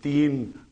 3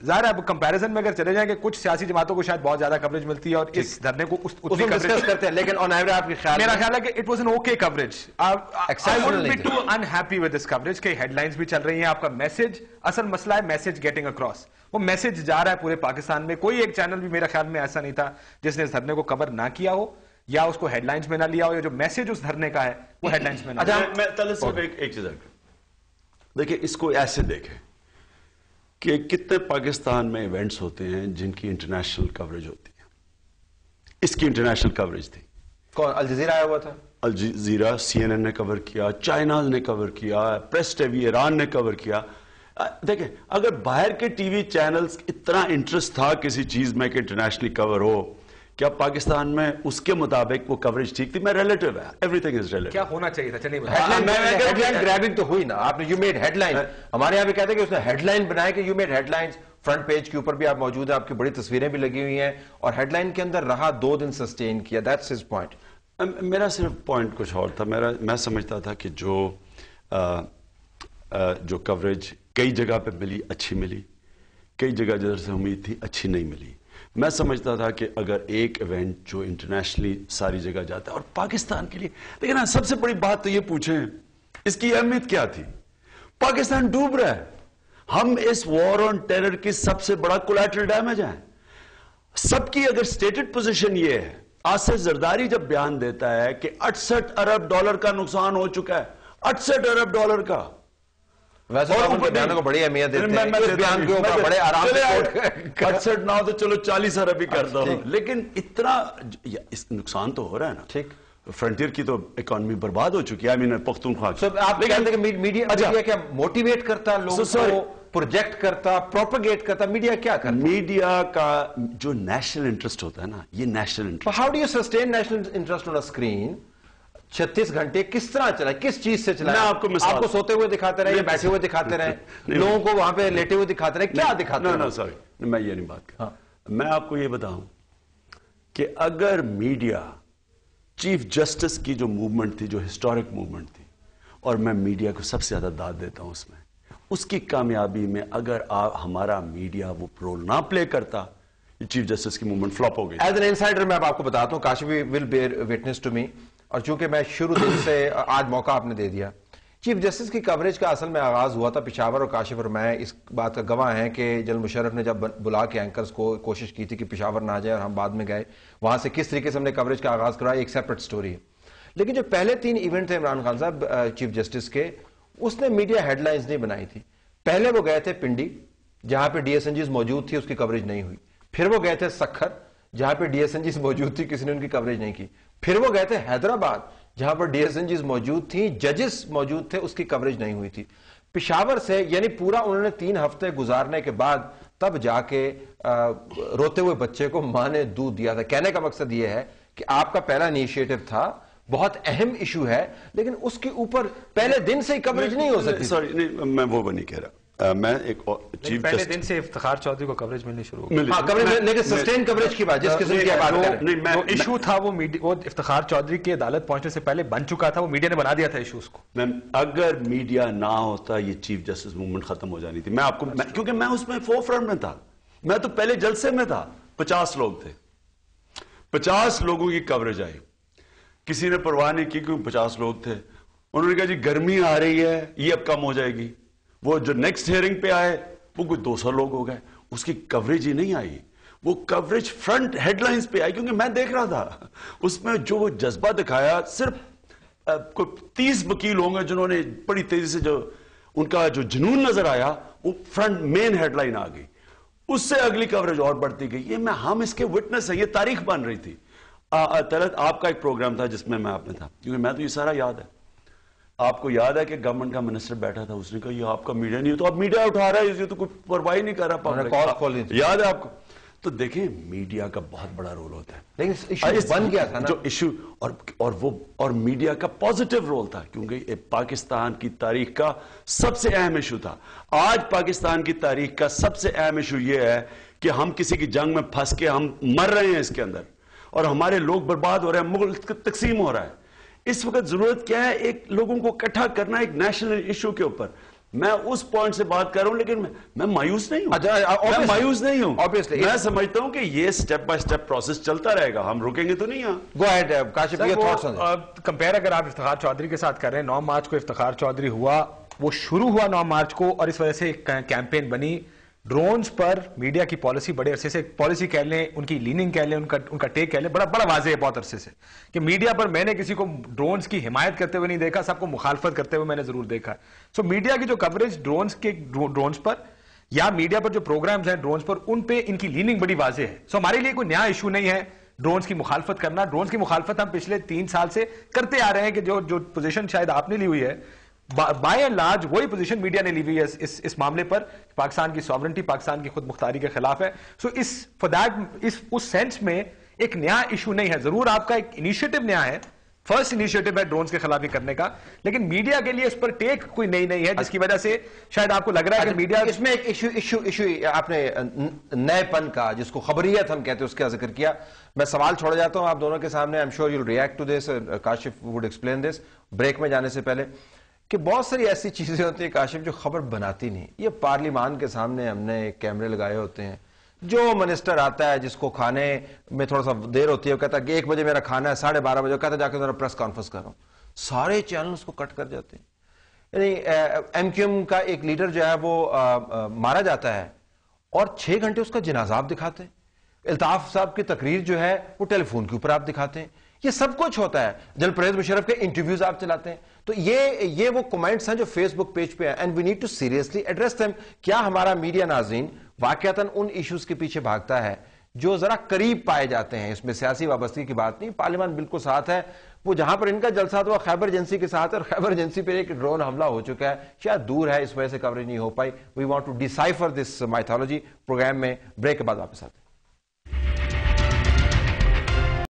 ظاہر ہے اب کمپیریزن میں اگر چلے جائیں کہ کچھ سیاسی جماعتوں کو شاید بہت زیادہ کوریج ملتی ہے اور اس دھرنے کو اتنی ڈسکس کرتے ہیں, لیکن آن ایوریج آپ کی خیال میرا خیال ہے کہ it was an okay coverage. I wouldn't be too unhappy with this coverage کہ ہیڈ لائنز بھی چل رہی ہیں, آپ کا میسج, اصل مسئلہ ہے میسج گیٹنگ اکراس. وہ میسج جا رہا ہے پورے پاکستان میں. کوئی ایک چینل بھی میرا خیال میں ایسا نہیں تھا جس نے اس دھرنے کو کور نہ کیا ہو یا اس کو ہیڈ لائنز میں نہ لیا ہو, یا جو میسج اس دھرنے کا ہے وہ ہیڈ لائنز میں نہ لیا. میں طلعت صاحب ایک چیز دیکھیں, اس کو ایسے دیکھیں کہ کتنے پاکستان میں ایونٹس ہوتے ہیں جن کی انٹرنیشنل کوریج ہوتی ہے. اس کی انٹرنیشنل کوریج تھی. کون الجزیرہ آیا ہوا تھا؟ الجزیرہ, CNN نے کور کیا, چائنا نے کور کیا, پریس ٹی وی ایران نے کور کیا. دیکھیں اگر باہر کے ٹی وی چینلز اتنا انٹرسٹ تھا کسی چیز میں کہ انٹرنیشنلی کور ہو, کیا پاکستان میں اس کے مطابق وہ کوریج ٹھیک تھی؟ میں ریلیٹو ہے, ایوری تھنگ از ریلیٹو. کیا ہونا چاہیے تھا؟ چلیے ہیڈ لائن گریبنگ تو ہوئی نا, آپ نے یو میڈ ہیڈ لائن. ہمارے یہاں بھی کہتے ہیں کہ اس نے ہیڈ لائن بنایا کہ you made headlines. Front page کے اوپر بھی آپ موجود ہیں, آپ کی بڑی تصویریں بھی لگی ہوئی ہیں, اور ہیڈ لائن کے اندر رہا 2 دن سسٹین کیا. That's his point. میرا صرف پوائنٹ کچھ اور تھا. میں سمجھتا تھا کہ جو کوریج کئی جگہ پہ ملی اچھی ملی, کئی جگہ جدھر سے امید تھی اچھی نہیں ملی. میں سمجھتا تھا کہ اگر ایک ایونٹ جو انٹرنیشنلی ساری جگہ جاتا ہے اور پاکستان کے لیے, لیکن نا سب سے بڑی بات تو یہ پوچھیں اس کی اہمیت کیا تھی. پاکستان ڈوب رہا ہے, ہم اس وار آن ٹیرر کی سب سے بڑا کولیٹرل ڈیمیج ہے. سب کی اگر سٹیٹڈ پوزیشن یہ ہے, آصف زرداری جب بیان دیتا ہے کہ 68 ارب ڈالر کا نقصان ہو چکا ہے, 68 ارب ڈالر کا, ویسے ان کے بیانوں کو بڑی اہمیت دیتے ہیں, اس بیان کے اوپر بڑے آرام سے 68 نہ ہو تو چلو 40 ارب ہی کرتا ہوں, لیکن اتنا نقصان تو ہو رہا ہے نا. ٹھیک, فرنٹیر کی تو اکانومی برباد ہو چکی ہے. پختونخوا آپ کہتے ہیں کہ میڈیا کیا موٹیویٹ کرتا, لوگوں کو پروجیکٹ کرتا, پروپیگیٹ کرتا, میڈیا کیا کرتا؟ میڈیا کا جو نیشنل انٹرسٹ ہوتا ہے نا, یہ national interest. How do you sustain national interest on screen 36 گھنٹے کس طرح چلا, کس چیز سے چلا؟ میں آپ کو سوتے ہوئے دکھاتے رہے یا بیٹھے ہوئے دکھاتے رہے, لوگوں کو وہاں پہ لیٹے ہوئے دکھاتے رہے, کیا دکھاتے رہے؟ سوری, میں یہ نہیں بات کرتا. میں آپ کو یہ بتاؤں کہ اگر میڈیا چیف جسٹس کی جو موومنٹ تھی, جو ہسٹورک موومنٹ تھی, اور میں میڈیا کو سب سے زیادہ داد دیتا ہوں اس میں, اس کی کامیابی میں اگر ہمارا میڈیا وہ رول نہ پلے کرتا, چیف جسٹس کی موومنٹ فلاپ ہو گئی. ایز این انسائڈر میں آپ کو بتاتا ہوں, Kashif will bear witness to me, اور چونکہ میں شروع دن سے, آج موقع آپ نے دے دیا. چیف جسٹس کی کوریج کا اصل میں آغاز ہوا تھا پشاور, اور کاشف اور میں اس بات کا گواہ ہیں کہ جنرل مشرف نے جب بلا کے اینکرز کو کوشش کی تھی کہ پشاور نہ جائے, اور ہم بعد میں گئے, وہاں سے کس طریقے سے ہم نے کوریج کا آغاز کرا, ایک سیپریٹ سٹوری ہے. لیکن جو پہلے 3 ایونٹ تھے عمران خان صاحب چیف جسٹس کے, اس نے میڈیا ہیڈ لائنز نہیں بنائی تھی. پہلے وہ گئے تھے پنڈی جہاں پہ ڈی ایس این جیز موجود تھی, اس کی کوریج نہیں ہوئی. پھر وہ گئے تھے سکھر جہاں پہ ڈی ایس این جیز موجود تھی, کسی نے ان کی کوریج نہیں کی. پھر وہ گئے تھے حیدرآباد جہاں پر ڈی ایس این جیز موجود تھیں, ججز موجود تھے, اس کی کوریج نہیں ہوئی تھی. پشاور سے یعنی پورا انہوں نے 3 ہفتے گزارنے کے بعد تب جا کے روتے ہوئے بچے کو ماں نے دودھ دیا تھا. کہنے کا مقصد یہ ہے کہ آپ کا پہلا انیشیٹو تھا, بہت اہم ایشو ہے, لیکن اس کے اوپر پہلے دن سے ہی کوریج نہیں ہو سکتی. سوری, میں وہ نہیں کہہ رہا. میں ایک چیف پہلے دن سے افتخار چودھری کو کوریج ملنی شروع ہو گئی, لیکن سسٹین کوریج کی بات, جس قسم کی بات کریں, جو ایشو تھا وہ افتخار چودھری کی عدالت پہنچنے سے پہلے بن چکا تھا, وہ میڈیا نے بنا دیا تھا ایشوز کو. اگر میڈیا نہ ہوتا یہ چیف جسٹس موومنٹ ختم ہو جانی تھی. میں آپ کو, کیونکہ میں اس میں فور فرنٹ میں تھا, میں تو پہلے جلسے میں تھا, 50 لوگ تھے, 50 لوگوں کی کوریج آئی, کسی نے پرواہ نہیں کی کیوں 50 لوگ تھے. انہوں نے کہا جی گرمی آ رہی ہے, یہ اب کم ہو جائے گی. وہ جو نیکسٹ ہیئرنگ پہ آئے وہ کوئی 200 لوگ ہو گئے, اس کی کوریج ہی نہیں آئی. وہ کوریج فرنٹ ہیڈ لائنز پہ آئی, کیونکہ میں دیکھ رہا تھا اس میں جو وہ جذبہ دکھایا. صرف کوئی 30 وکیل ہوں گے جنہوں نے بڑی تیزی سے جو ان کا جو جنون نظر آیا, وہ فرنٹ مین ہیڈ لائن آ گئی. اس سے اگلی کوریج اور بڑھتی گئی. یہ ہم اس کے وٹنس ہیں, یہ تاریخ بن رہی تھی. طلعت آپ کا ایک پروگرام تھا جس میں آپ میں تھا, کیونکہ میں تو یہ سارا یاد ہے. آپ کو یاد ہے کہ گورنمنٹ کا منسٹر بیٹھا تھا, اس نے کہا یہ آپ کا میڈیا نہیں ہے, تو اب میڈیا اٹھا رہا ہے, یہ تو کوئی پرواہ نہیں کر رہا. یاد ہے آپ کو؟ تو دیکھیں میڈیا کا بہت بڑا رول ہوتا ہے, لیکن بن گیا تھا نا جو ایشو, اور میڈیا کا پازیٹیو رول تھا, کیونکہ یہ پاکستان کی تاریخ کا سب سے اہم ایشو تھا. آج پاکستان کی تاریخ کا سب سے اہم ایشو یہ ہے کہ ہم کسی کی جنگ میں پھنس کے ہم مر رہے ہیں اس کے اندر, اور ہمارے لوگ برباد ہو رہے ہیں, ملک تقسیم ہو رہا ہے. اس وقت ضرورت کیا ہے, ایک لوگوں کو اکٹھا کرنا ایک نیشنل ایشو کے اوپر. میں اس پوائنٹ سے بات کر رہا ہوں, لیکن میں مایوس نہیں ہوں. میں مایوس نہیں ہوں. Obviously. میں سمجھتا ہوں کہ یہ سٹیپ بائی سٹیپ پروسیس چلتا رہے گا, ہم رکیں گے تو نہیں. Go ahead, Kashif, your thoughts on this. Compare اگر آپ افتخار چودھری کے ساتھ کر رہے ہیں, 9 مارچ کو افتخار چودھری ہوا, وہ شروع ہوا 9 مارچ کو, اور اس وجہ سے ایک کیمپین بنی ڈرونز پر. میڈیا کی پالیسی بڑے عرصے سے, پالیسی کہہ لیں, ان کی لیننگ کہہ لیں, ان کا ٹیک کہہ لیں, بڑا واضح ہے بہت عرصے سے کہ میڈیا پر میں نے کسی کو ڈرونز کی حمایت کرتے ہوئے نہیں دیکھا, سب کو مخالفت کرتے ہوئے میں نے ضرور دیکھا ہے. سو میڈیا کی جو کوریج ڈرونز پر یا میڈیا پر جو پروگرامز ہیں ڈرونز پر, ان پہ ان کی لیننگ بڑی واضح ہے. سو ہمارے لیے کوئی نیا ایشو نہیں ہے ڈرونز کی مخالفت کرنا. ڈرونز کی مخالفت ہم پچھلے 3 سال سے کرتے آ رہے ہیں, کہ جو پوزیشن شاید آپ نے لی ہوئی ہے, بائی اینڈ لارج وہی پوزیشن میڈیا نے لی ہوئی ہے اس معاملے پر. پاکستان کی سوورنٹی, پاکستان کی خود مختاری کے خلاف ہے. سو اس سینس میں ایک نیا ایشو نہیں ہے. ضرور آپ کا ایک انیشیٹو نیا ہے, فرسٹ انیشیٹو ہے ڈرونز کے خلاف یہ کرنے کا, لیکن میڈیا کے لیے اس پر ٹیک کوئی نہیں ہے, جس کی وجہ سے شاید آپ کو لگ رہا ہے کہ میڈیا اس میں ایک ایشو آپ نے نئے پن کا, جس کو خبریت ہم کہتے ہیں, اس کا ذکر کیا. میں سوال چھوڑ جاتا ہوں آپ دونوں کے سامنے. I'm sure you'll react to this. Kashif would explain this. Break میں جانے سے پہلے, کہ بہت ساری ایسی چیزیں ہوتی ہیں کاشف جو خبر بناتی نہیں. یہ پارلیمان کے سامنے ہم نے کیمرے لگائے ہوتے ہیں, جو منسٹر آتا ہے جس کو کھانے میں تھوڑا سا دیر ہوتی ہے, وہ کہتا ہے کہ 1 بجے میرا کھانا ہے, 12:30 بجے, کہتا ہے جا کے ذرا پریس کانفرنس کر رہا ہوں. سارے چینل اس کو کٹ کر جاتے ہیں. یعنی ایم کیو ایم کا ایک لیڈر جو ہے وہ مارا جاتا ہے اور 6 گھنٹے اس کا جنازہ آپ دکھاتے ہیں. الطاف صاحب کی تقریر جو ہے وہ ٹیلی فون کے اوپر آپ دکھاتے ہیں. یہ سب کچھ ہوتا ہے. جنرل پرویز مشرف کے انٹرویوز آپ چلاتے ہیں. تو یہ وہ کمنٹس ہیں جو فیس بک پیج پہ ہیں, and we need to seriously address them. کیا ہمارا میڈیا ناظرین واقعتاً ان ایشوز کے پیچھے بھاگتا ہے جو ذرا قریب پائے جاتے ہیں؟ اس میں سیاسی وابستگی کی بات نہیں, پارلیمان بالکل ساتھ ہے. وہ جہاں پر ان کا جلسہ تھا وہ خیبر ایجنسی کے ساتھ ہے, اور خیبر ایجنسی پہ ایک ڈرون حملہ ہو چکا ہے, شاید دور ہے, اس وجہ سے کوریج نہیں ہو پائی. We want to decipher this mythology. Program میں بریک کے بعد واپس آتے ہیں.